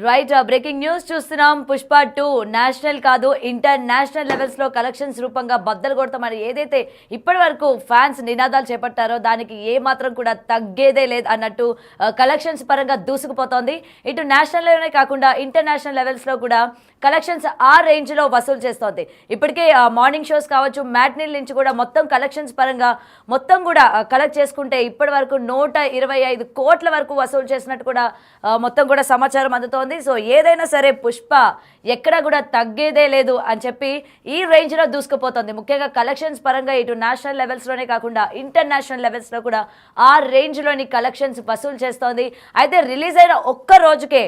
Right breaking news చూస్తున్నాం. Pushpa 2 national కాదు international levels లో కలెక్షన్స్ రూపంగా బద్దలు కొడతామని ఏదైతే ఇప్పటి వరకు ఫ్యాన్స్ నినాదాలు చేపట్టారో దానికి ఏ మాత్రం కూడా తగ్గేదే లేదు అన్నట్టు కలెక్షన్స్ పరంగా దూసుకుపోతోంది. ఇటు నేషనల్ లెవెల్ కాకుండా ఇంటర్నేషనల్ లెవెల్స్ లో కూడా కలెక్షన్స్ ఆ రేంజ్ లో వసూలు చేస్తోంది. ఇప్పటికే మార్నింగ్ షోస్ కావచ్చు, మ్యాట్నీల్ నుంచి కూడా మొత్తం కలెక్షన్స్ పరంగా మొత్తం కూడా కలెక్ట్ చేసుకుంటే ఇప్పటి వరకు 125 కోట్ల వరకు వసూలు చేసినట్టు కూడా మొత్తం కూడా సమాచారం అందుతోంది. సో ఏదైనా సరే పుష్ప ఎక్కడ కూడా తగ్గేదే లేదు అని చెప్పి ఈ రేంజ్ లో దూసుకుపోతుంది. ముఖ్యంగా కలెక్షన్స్ పరంగా ఇటు నేషనల్ లెవెల్స్ లోనే కాకుండా ఇంటర్నేషనల్ లెవెల్స్ లో కూడా ఆ రేంజ్ లోని కలెక్షన్స్ వసూలు చేస్తోంది. అయితే రిలీజ్ అయిన ఒక్క రోజుకే,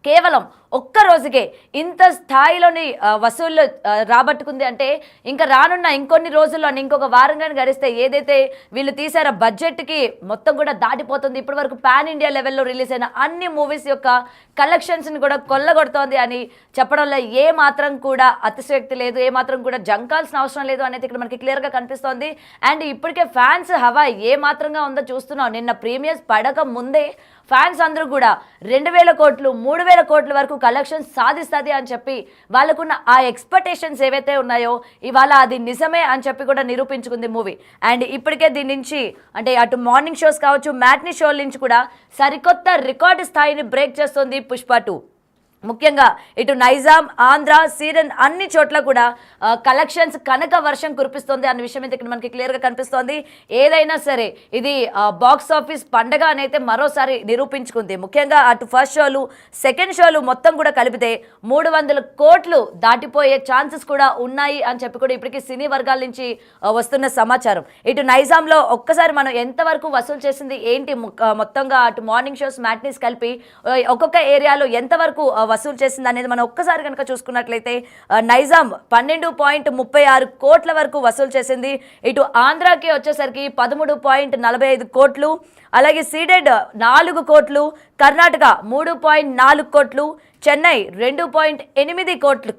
కేవలం ఒక్క రోజుకే ఇంత స్థాయిలోని వసూళ్ళు రాబట్టుకుంది అంటే ఇంకా రానున్న ఇంకొన్ని రోజుల్లో ఇంకొక వారంగా గడిస్తే ఏదైతే వీళ్ళు తీసారో బడ్జెట్కి మొత్తం కూడా దాటిపోతుంది. ఇప్పటి వరకు పాన్ ఇండియా లెవెల్లో రిలీజ్ అయిన అన్ని మూవీస్ యొక్క కలెక్షన్స్ని కూడా కొల్లగొడుతోంది అని చెప్పడంలో ఏ మాత్రం కూడా అతిశయోక్తి లేదు, ఏ మాత్రం కూడా జంకాల్సిన అవసరం లేదు అనేది ఇక్కడ మనకి క్లియర్గా కనిపిస్తోంది. అండ్ ఇప్పటికే ఫ్యాన్స్ హవా ఏ మాత్రంగా ఉందో చూస్తున్నాం. నిన్న ప్రీమియర్స్ పడక ముందే ఫ్యాన్స్ అందరూ కూడా 2000 కోట్లు 3000 కోట్ల వరకు కలెక్షన్స్ సాధిస్తుంది అని చెప్పి వాళ్ళకున్న ఆ ఎక్స్పెక్టేషన్స్ ఏవైతే ఉన్నాయో ఇవాళ అది నిజమే అని చెప్పి కూడా నిరూపించుకుంది మూవీ. అండ్ ఇప్పటికే దీని నుంచి అంటే అటు మార్నింగ్ షోస్ కావచ్చు, మ్యాట్నీ షోల నుంచి కూడా సరికొత్త రికార్డు స్థాయిని బ్రేక్ చేస్తుంది పుష్ప 2. ముఖ్యంగా ఇటు నైజాం, ఆంధ్ర, సీడన్ అన్ని చోట్ల కూడా కలెక్షన్స్ కనక వర్షం కురిపిస్తుంది అన్న విషయం అయితే ఇక్కడ మనకి క్లియర్గా కనిపిస్తోంది. ఏదైనా సరే ఇది బాక్స్ ఆఫీస్ పండగ అనైతే మరోసారి నిరూపించుకుంది. ముఖ్యంగా అటు ఫస్ట్ షోలు, సెకండ్ షోలు మొత్తం కూడా కలిపితే 300 కోట్లు దాటిపోయే ఛాన్సెస్ కూడా ఉన్నాయి అని చెప్పి కూడా ఇప్పటికీ సినీ వర్గాల నుంచి వస్తున్న సమాచారం. ఇటు నైజాంలో ఒక్కసారి మనం ఎంతవరకు వసూలు చేసింది ఏంటి, మొత్తంగా అటు మార్నింగ్ షోస్, మ్యాట్నీస్ కలిపి ఒక్కొక్క ఏరియాలో ఎంతవరకు వసూలు చేసింది అనేది మనం ఒక్కసారి కనుక చూసుకున్నట్లయితే నైజాం 12.36 కోట్ల వరకు వసూలు చేసింది. ఇటు ఆంధ్రాకి వచ్చేసరికి 13.45 కోట్లు, అలాగే సీడెడ్ 4 కోట్లు, కర్ణాటక 3.4 కోట్లు, చెన్నై 2.8 కోట్లు,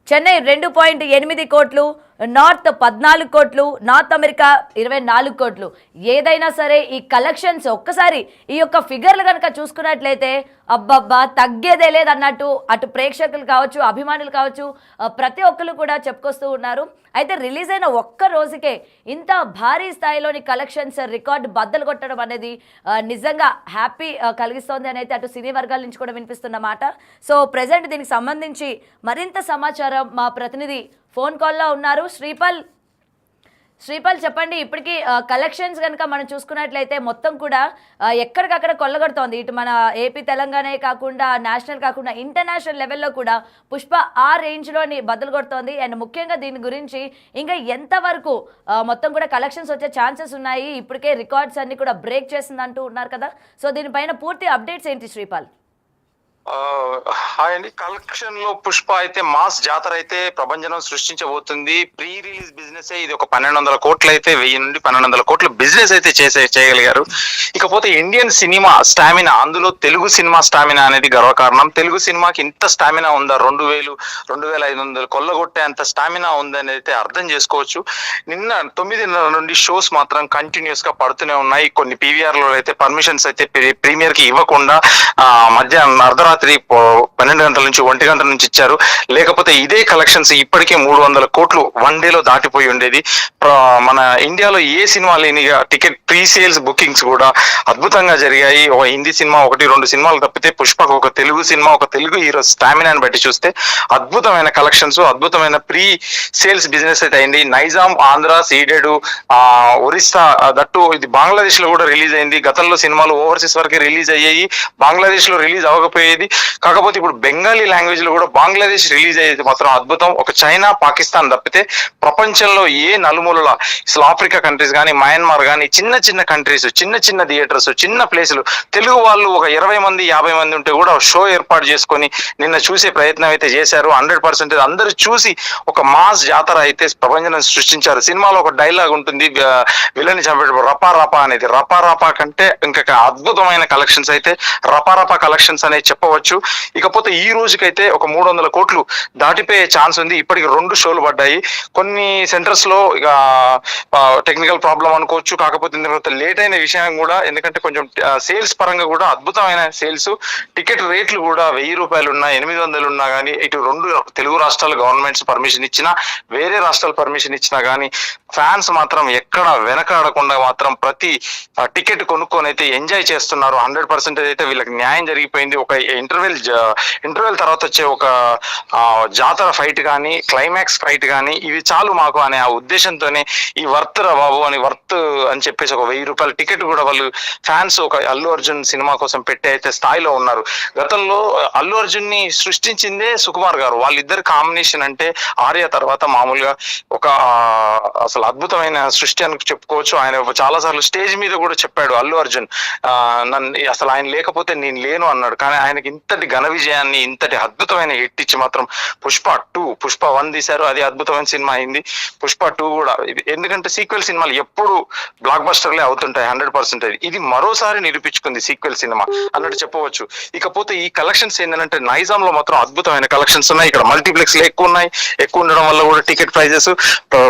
2.8 కోట్లు, నార్త్ 14 కోట్లు, నార్త్ అమెరికా 24 కోట్లు. ఏదైనా సరే ఈ కలెక్షన్స్ ఒక్కసారి ఈ యొక్క ఫిగర్లు కనుక చూసుకున్నట్లయితే అబ్బబ్బా తగ్గేదే లేదన్నట్టు అటు ప్రేక్షకులు కావచ్చు, అభిమానులు కావచ్చు, ప్రతి ఒక్కరు కూడా చెప్పుకొస్తూ ఉన్నారు. అయితే రిలీజ్ అయిన ఒక్క రోజుకే ఇంత భారీ స్థాయిలోని కలెక్షన్స్ రికార్డు బద్దలు కొట్టడం అనేది నిజంగా హ్యాపీ కలిగిస్తోంది అని అయితే అటు సినీ వర్గాల నుంచి కూడా వినిపిస్తున్న మాట. సో ప్రెజెంట్ దీనికి సంబంధించి మరింత సమాచారం మా ప్రతినిధి ఫోన్ కాల్లో ఉన్నారు. శ్రీపాల్ చెప్పండి. ఇప్పటికీ కలెక్షన్స్ కనుక మనం చూసుకున్నట్లయితే మొత్తం కూడా ఎక్కడికక్కడ కొల్లగొడుతోంది. ఇటు మన ఏపీ, తెలంగాణ కాకుండా నేషనల్ కాకుండా ఇంటర్నేషనల్ లెవెల్లో కూడా పుష్ప ఆ రేంజ్లోని బదులు కొడుతోంది. అండ్ ముఖ్యంగా దీని గురించి ఇంకా ఎంతవరకు మొత్తం కూడా కలెక్షన్స్ వచ్చే ఛాన్సెస్ ఉన్నాయి, ఇప్పటికే రికార్డ్స్ అన్ని కూడా బ్రేక్ చేసింది అంటూ ఉన్నారు కదా. సో దీనిపైన పూర్తి అప్డేట్స్ ఏంటి శ్రీపాల్? హాయ్ అండి. కలెక్షన్ లో పుష్ప అయితే మాస్ జాతర అయితే ప్రభంజనం సృష్టించబోతుంది. ప్రీ రిలీజ్ బిజినెస్ ఇది ఒక 1200 కోట్లు అయితే 1000 నుండి 1200 కోట్ల బిజినెస్ అయితే చేయగలిగారు. ఇకపోతే ఇండియన్ సినిమా స్టామినా, అందులో తెలుగు సినిమా స్టామినా అనేది గర్వకారణం. తెలుగు సినిమాకి ఇంత స్టామినా ఉందా, 2000-2500 కొల్లగొట్టే అంత స్టామినా ఉందని అయితే అర్థం చేసుకోవచ్చు. నిన్న 9:30 నుండి షోస్ మాత్రం కంటిన్యూస్ గా పడుతూనే ఉన్నాయి. కొన్ని పీవీఆర్ లో అయితే పర్మిషన్స్ అయితే ప్రీమియర్ కి ఇవ్వకుండా మధ్యాహ్నం అర్ధరాత్రి 12 గంటల నుంచి 1 గంట నుంచి ఇచ్చారు. లేకపోతే ఇదే కలెక్షన్స్ ఇప్పటికే 300 కోట్లు వన్ డేలో దాటిపోయి ఉండేది. మన ఇండియాలో ఏ సినిమా లేనిగా టికెట్ ప్రీ సేల్స్ బుకింగ్స్ కూడా అద్భుతంగా జరిగాయి. ఒక హిందీ సినిమా 1-2 సినిమాలు తప్పితే పుష్పకు ఒక తెలుగు సినిమా, ఒక తెలుగు హీరో స్టామినాని బట్టి చూస్తే అద్భుతమైన కలెక్షన్స్, అద్భుతమైన ప్రీ సేల్స్ బిజినెస్ అయితే అయింది. నైజాం, ఆంధ్ర, సీడెడ్, ఒరిస్సా, దట్టు ఇది బంగ్లాదేశ్ లో కూడా రిలీజ్ అయింది. గతంలో సినిమాలు ఓవర్సీస్ వరకే రిలీజ్ అయ్యాయి, బంగ్లాదేశ్ లో రిలీజ్ అవ్వకపోయేది. కాకపోతే ఇప్పుడు బెంగాలీ లాంగ్వేజ్ లో కూడా బంగ్లాదేశ్ రిలీజ్ అయ్యేది మాత్రం అద్భుతం. ఒక చైనా, పాకిస్తాన్ తప్పితే ప్రపంచంలో ఏ నలుమూలల ఆఫ్రికా కంట్రీస్ కానీ, మయన్మార్ కానీ, చిన్న కంట్రీస్, చిన్న థియేటర్స్, చిన్న ప్లేసులు, తెలుగు వాళ్ళు ఒక 20 మంది 50 మంది ఉంటే కూడా షో ఏర్పాటు చేసుకొని నిన్న చూసే ప్రయత్నం అయితే చేశారు. 100% అందరూ చూసి ఒక మాస్ జాతర అయితే ప్రభంజనం సృష్టించారు. సినిమాలో ఒక డైలాగ్ ఉంటుంది, విలన్ చంపేటప్పుడు రపా అనేది, రపా కంటే ఇంకా అద్భుతమైన కలెక్షన్స్ అయితే రపా కలెక్షన్స్ అనేది చెప్ప చెప్పవచ్చు. ఇకపోతే ఈ రోజుకైతే ఒక 300 కోట్లు దాటిపోయే ఛాన్స్ ఉంది. ఇప్పటికి 2 షోలు పడ్డాయి. కొన్ని సెంటర్స్ లో ఇక టెక్నికల్ ప్రాబ్లం అనుకోవచ్చు. కాకపోతే తర్వాత లేట్ అయిన విషయం కూడా, ఎందుకంటే కొంచెం సేల్స్ పరంగా కూడా అద్భుతమైన సేల్స్. టికెట్ రేట్లు కూడా 1000 రూపాయలు ఉన్నా 800 ఉన్నా కానీ, ఇటు 2 తెలుగు రాష్ట్రాల గవర్నమెంట్స్ పర్మిషన్ ఇచ్చినా, వేరే రాష్ట్రాలు పర్మిషన్ ఇచ్చినా కానీ ఫ్యాన్స్ మాత్రం ఎక్కడ వెనకాడకుండా మాత్రం ప్రతి టికెట్ కొనుక్కొని అయితే ఎంజాయ్ చేస్తున్నారు. 100% అయితే వీళ్ళకి న్యాయం జరిగిపోయింది. ఒక ఇంటర్వెల్ తర్వాత వచ్చే ఒక జాతర ఫైట్ కానీ, క్లైమాక్స్ ఫైట్ కానీ, ఇవి చాలు మాకు అనే ఆ ఉద్దేశంతోనే ఈ వర్త్ రా బాబు అని, వర్త్ అని చెప్పేసి ఒక 1000 రూపాయల టికెట్ కూడా వాళ్ళు ఫ్యాన్స్ ఒక అల్లు అర్జున్ సినిమా కోసం పెట్టి అయితే స్థాయిలో ఉన్నారు. గతంలో అల్లు అర్జున్ ని సృష్టించిందే సుకుమార్ గారు. వాళ్ళిద్దరు కాంబినేషన్ అంటే ఆర్య తర్వాత మామూలుగా ఒక అసలు అద్భుతమైన సృష్టి అని చెప్పుకోవచ్చు. ఆయన చాలా సార్లు స్టేజ్ మీద కూడా చెప్పాడు అల్లు అర్జున్, నన్ను అసలు ఆయన లేకపోతే నేను లేను అన్నాడు. కానీ ఆయనకి ఇంతటి ఘన విజయాన్ని, ఇంతటి అద్భుతమైన హిట్ ఇచ్చి మాత్రం పుష్ప 2, పుష్ప 1 తీశారు. అది అద్భుతమైన సినిమా అయింది. పుష్ప 2 కూడా, ఎందుకంటే సీక్వెల్ సినిమాలు ఎప్పుడు బ్లాక్ బస్టర్లే అవుతుంటాయి 100%. ఇది మరోసారి నిరూపించుకుంది సీక్వెల్ సినిమా అన్నట్టు చెప్పవచ్చు. ఇకపోతే ఈ కలెక్షన్స్ ఏంటంటే నైజాం లో మాత్రం అద్భుతమైన కలెక్షన్స్ ఉన్నాయి. ఇక్కడ మల్టీప్లెక్స్ ఎక్కువ ఉన్నాయి. ఎక్కువ ఉండడం వల్ల కూడా టికెట్ ప్రైజెస్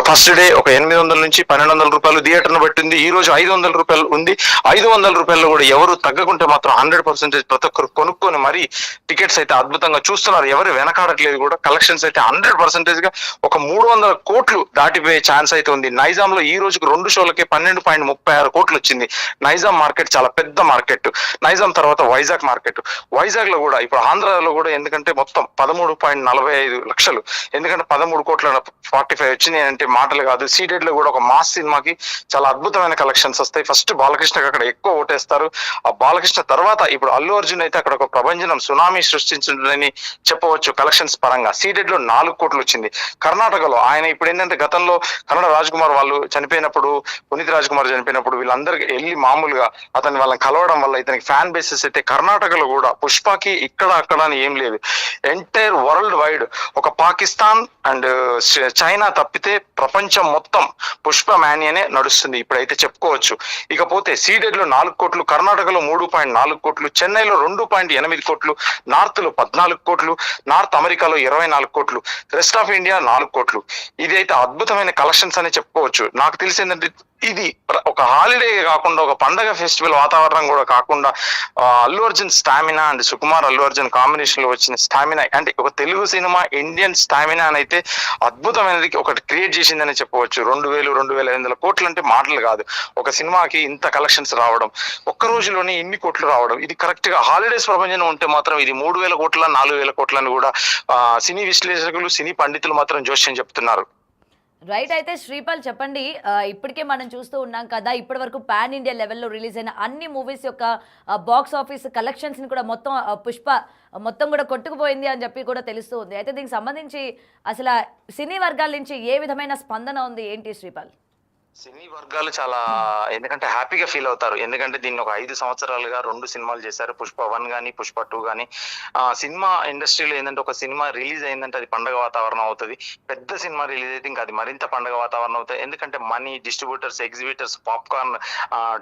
ఫస్ట్ డే ఒక 800 నుంచి 1200 రూపాయలు థియేటర్ ను బట్టి ఉంది. ఈ రోజు 500 రూపాయలు ఉంది. 500 రూపాయలు కూడా ఎవరు తగ్గకుంటే మాత్రం 100% ప్రతి ఒక్కరు కొనుక్కొని మరి టికెట్స్ అయితే అద్భుతంగా చూస్తున్నారు. ఎవరు వెనకాడట్లేదు కూడా. కలెక్షన్స్ అయితే 100% గా ఒక 300 కోట్లు దాటిపోయే ఛాన్స్ అయితే ఉంది. నైజాం లో ఈ రోజుకు 2 షోలకే 12.36 కోట్లు వచ్చింది. నైజాం మార్కెట్ చాలా పెద్ద మార్కెట్. నైజాం తర్వాత వైజాగ్ మార్కెట్. వైజాగ్ లో కూడా ఇప్పుడు ఆంధ్రాలో కూడా, ఎందుకంటే మొత్తం 13.45 లక్షలు, ఎందుకంటే 13 కోట్ల 45 వచ్చింది అంటే మాటలు కాదు. సీడెడ్ లో కూడా ఒక మాస్ సినిమాకి చాలా అద్భుతమైన కలెక్షన్స్ వస్తాయి. ఫస్ట్ బాలకృష్ణకి అక్కడ ఎక్కువ ఓటేస్తారు. ఆ బాలకృష్ణ తర్వాత ఇప్పుడు అల్లు అర్జున్ అయితే అక్కడ ఒక ప్రభంజనం సునామీ సృష్టించిందని చెప్పవచ్చు. కలెక్షన్స్ పరంగా సీడెడ్ లో 4 కోట్లు వచ్చింది. కర్ణాటకలో ఆయన ఇప్పుడు ఏంటంటే, గతంలో కన్నడ రాజ్ కుమార్ వాళ్ళు చనిపోయినప్పుడు, పునీత్ రాజ్ కుమార్ చనిపోయినప్పుడు వీళ్ళందరికీ వెళ్ళి మామూలుగా అతన్ని వాళ్ళని కలవడం వల్ల ఇతనికి ఫ్యాన్ బేసెస్ అయితే కర్ణాటకలో కూడా పుష్పకి ఇక్కడ అక్కడ అని ఏం లేదు. ఎంటైర్ వరల్డ్ వైడ్ ఒక పాకిస్తాన్ అండ్ చైనా తప్పితే ప్రపంచం మొత్తం పుష్ప మ్యానియనే నడుస్తుంది ఇప్పుడైతే చెప్పుకోవచ్చు. ఇకపోతే సీడెడ్ లో 4 కోట్లు, కర్ణాటకలో 3.4 కోట్లు, చెన్నైలో 2.8 కోట్లు, నార్త్ లో 14 కోట్లు, నార్త్ అమెరికాలో 24 కోట్లు, రెస్ట్ ఆఫ్ ఇండియా 4 కోట్లు. ఇది అయితే అద్భుతమైన కలెక్షన్స్ అని చెప్పుకోవచ్చు. నాకు తెలిసి ఏంటంటే ఇది ఒక హాలిడే కాకుండా, ఒక పండగ ఫెస్టివల్ వాతావరణం కూడా కాకుండా, Allu Arjun stamina and Sukumar Allu Arjun combination లో వచ్చిన స్టామినా అంటే ఒక తెలుగు సినిమా ఇండియన్ స్టామినా అని అయితే అద్భుతమైనది ఒకటి క్రియేట్ చేసిందని చెప్పవచ్చు. 2,500 కోట్లు అంటే మాటలు కాదు. ఒక సినిమాకి ఇంత కలెక్షన్స్ రావడం, ఒక్క రోజులోనే ఇన్ని కోట్లు రావడం, ఇది కరెక్ట్ గా హాలిడేస్ ప్రపంచం ఉంటే మాత్రం ఇది 3,000 కోట్ల 4,000 కోట్లని కూడా సినీ విశ్లేషకులు, సినీ పండితులు మాత్రం జోష్యం చెప్తున్నారు. రైట్. అయితే శ్రీపాల్ చెప్పండి, ఇప్పటికే మనం చూస్తూ ఉన్నాం కదా, ఇప్పటి వరకు పాన్ ఇండియా లెవెల్లో రిలీజ్ అయిన అన్ని మూవీస్ యొక్క బాక్స్ ఆఫీస్ కలెక్షన్స్ని కూడా మొత్తం పుష్ప మొత్తం కూడా కొట్టుకుపోయింది అని చెప్పి కూడా తెలుస్తూ ఉంది. అయితే దీనికి సంబంధించి అసలు సినీ వర్గాల నుంచి ఏ విధమైన స్పందన ఉంది, ఏంటి శ్రీపాల్? సినీ వర్గాలు చాలా, ఎందుకంటే హ్యాపీగా ఫీల్ అవుతారు. ఎందుకంటే దీన్ని ఒక 5 సంవత్సరాలుగా 2 సినిమాలు చేశారు. పుష్ప 1 కానీ పుష్ప 2 కానీ. సినిమా ఇండస్ట్రీలో ఏంటంటే ఒక సినిమా రిలీజ్ అయిందంటే అది పండుగ వాతావరణం అవుతుంది. పెద్ద సినిమా రిలీజ్ అయితే ఇంకా అది మరింత పండుగ వాతావరణం అవుతుంది. ఎందుకంటే money, distributors, exhibitors, popcorn,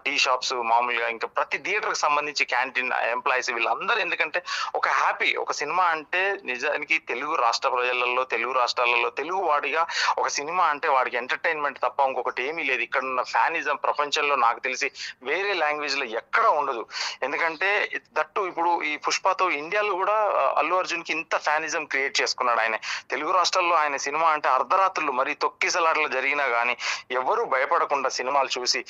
tea shops, మామూలుగా ఇంకా ప్రతి థియేటర్ కి సంబంధించి క్యాంటీన్ ఎంప్లాయీస్ వీళ్ళందరూ, ఎందుకంటే ఒక హ్యాపీ, ఒక సినిమా అంటే నిజానికి తెలుగు రాష్ట్ర ప్రజలలో, తెలుగు రాష్ట్రాలలో తెలుగు వాడిగా ఒక సినిమా అంటే వాడికి ఎంటర్టైన్మెంట్ తప్ప ఇంకొకటి ఏమీ లేదు. ఇక్కడ ఉన్న ఫ్యానిజం ప్రపంచంలో నాకు తెలిసి వేరే లాంగ్వేజ్ లో ఎక్కడ ఉండదు. ఎందుకంటే దట్టు ఇప్పుడు ఈ పుష్పతో ఇండియాలో కూడా అల్లు అర్జున్ కి ఇంత ఫ్యానిజం క్రియేట్ చేసుకున్నాడు ఆయన. తెలుగు రాష్ట్రాల్లో ఆయన సినిమా అంటే అర్ధరాత్రులు మరి తొక్కిసలాట్లు జరిగినా కానీ ఎవరు భయపడకుండా సినిమాలు చూసి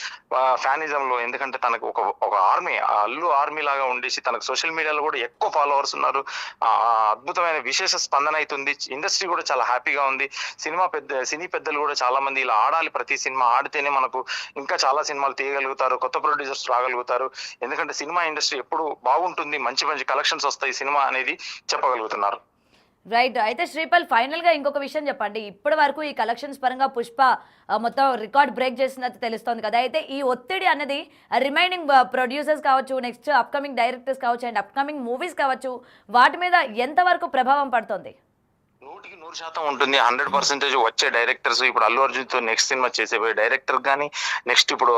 ఫ్యానిజం లో, ఎందుకంటే తనకు ఒక ఆర్మీ, అల్లు ఆర్మీ లాగా ఉండేసి తనకు సోషల్ మీడియాలో కూడా ఎక్కువ ఫాలోవర్స్ ఉన్నారు. అద్భుతమైన విశేష స్పందన అవుతుంది. ఇండస్ట్రీ కూడా చాలా హ్యాపీగా ఉంది. సినీ పెద్దలు కూడా చాలా మంది ఇలా ఆడాలి, ప్రతి సినిమా ఆడితేనే మనకు ఇంకా చాలా సినిమాలు తీయగలుగుతారు, కొత్త ప్రొడ్యూసర్స్ రాగలుగుతారు. ఎందుకంటే సినిమా ఇండస్ట్రీ ఎప్పుడు బాగుంటుంది, మంచి మంచి కలెక్షన్స్ వస్తాయి సినిమా అనేది చెప్పగలుగుతున్నారు. రైట్. అయితే శ్రీపాల్, ఫైనల్ గా ఇంకొక విషయం చెప్పండి. ఇప్పటి వరకు ఈ కలెక్షన్స్ పరంగా పుష్ప మొత్తం రికార్డ్ బ్రేక్ చేసినట్టు తెలుస్తోంది కదా. అయితే ఈ ఒత్తిడి అనేది రిమైనింగ్ ప్రొడ్యూసర్స్ కావచ్చు, నెక్స్ట్ అప్కమింగ్ డైరెక్టర్స్ కావచ్చు, అండ్ అప్కమింగ్ మూవీస్ కావచ్చు, వాటి మీద ఎంతవరకు ప్రభావం పడుతుంది? 100% ఉంటుంది. 100% వచ్చే డైరెక్టర్స్ ఇప్పుడు అల్లు అర్జున్ తో నెక్స్ట్ సినిమా చేసేపోయే డైరెక్టర్ గానీ, నెక్స్ట్ ఇప్పుడు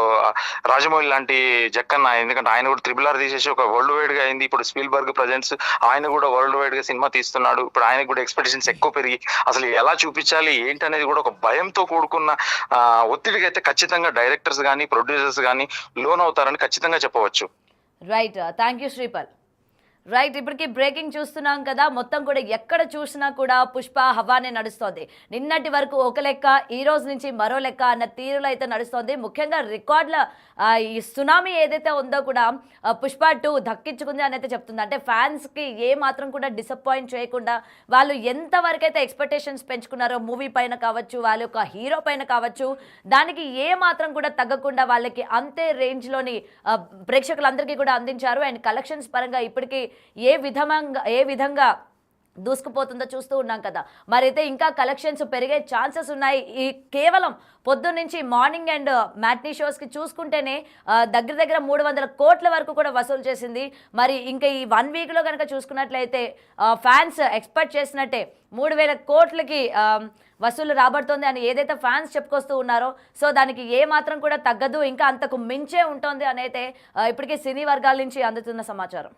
రాజమౌళి లాంటి జక్కన్న, ఎందుకంటే ఆయన కూడా త్రిబుల్ ఆర్ తీసేసి ఒక వరల్డ్ వైడ్ గా అయింది. ఇప్పుడు స్పీల్బర్గ్ ప్రజెంట్స్ ఆయన కూడా వరల్డ్ వైడ్ గా సినిమా తీస్తున్నాడు. ఇప్పుడు ఆయనకు కూడా ఎక్స్పెక్టేషన్స్ ఎక్కువ పెరిగి అసలు ఎలా చూపించాలి ఏంటి అనేది కూడా ఒక భయంతో కూడుకున్న ఒత్తిడికి అయితే ఖచ్చితంగా డైరెక్టర్స్ కానీ ప్రొడ్యూసర్స్ కానీ లోన్ అవుతారని ఖచ్చితంగా చెప్పవచ్చు. Right, thank you Sripal. Right, ఇప్పటికి బ్రేకింగ్ చూస్తున్నాం కదా, మొత్తం కూడా ఎక్కడ చూసినా కూడా పుష్ప హవానే నడుస్తోంది. నిన్నటి వరకు ఒక లెక్క, ఈ రోజు నుంచి మరో లెక్క అన్న తీరులో అయితే నడుస్తోంది. ముఖ్యంగా రికార్డుల ఈ సునామీ ఏదైతే ఉందో కూడా పుష్ప 2 దక్కించుకుంది అని అయితే చెప్తుంది. అంటే ఫ్యాన్స్కి ఏ మాత్రం కూడా డిసప్పాయింట్ చేయకుండా వాళ్ళు ఎంతవరకు అయితే ఎక్స్పెక్టేషన్స్ పెంచుకున్నారో మూవీ పైన కావచ్చు, వాళ్ళ యొక్క హీరో పైన కావచ్చు, దానికి ఏ మాత్రం కూడా తగ్గకుండా వాళ్ళకి అంతే రేంజ్లోని ప్రేక్షకులందరికీ కూడా అందించారు. అండ్ కలెక్షన్స్ పరంగా ఇప్పటికీ ఏ విధంగా దూసుకుపోతుందో చూస్తూ ఉన్నాం కదా. మరైతే ఇంకా కలెక్షన్స్ పెరిగే ఛాన్సెస్ ఉన్నాయి. ఈ కేవలం పొద్దున్నుంచి మార్నింగ్ అండ్ మ్యాట్నీ షోస్కి చూసుకుంటేనే దగ్గర 300 కోట్ల వరకు కూడా వసూలు చేసింది. మరి ఇంకా ఈ 1 వీక్లో కనుక చూసుకున్నట్లయితే ఫ్యాన్స్ ఎక్స్పెక్ట్ చేసినట్టే 3000 కోట్లకి వసూలు రాబడుతోంది అని ఏదైతే ఫ్యాన్స్ చెప్పుకొస్తూ ఉన్నారో, సో దానికి ఏ మాత్రం కూడా తగ్గదు, ఇంకా అంతకు మించే ఉంటుంది అని అయితే ఇప్పటికీ సినీ వర్గాల నుంచి అందుతున్న సమాచారం.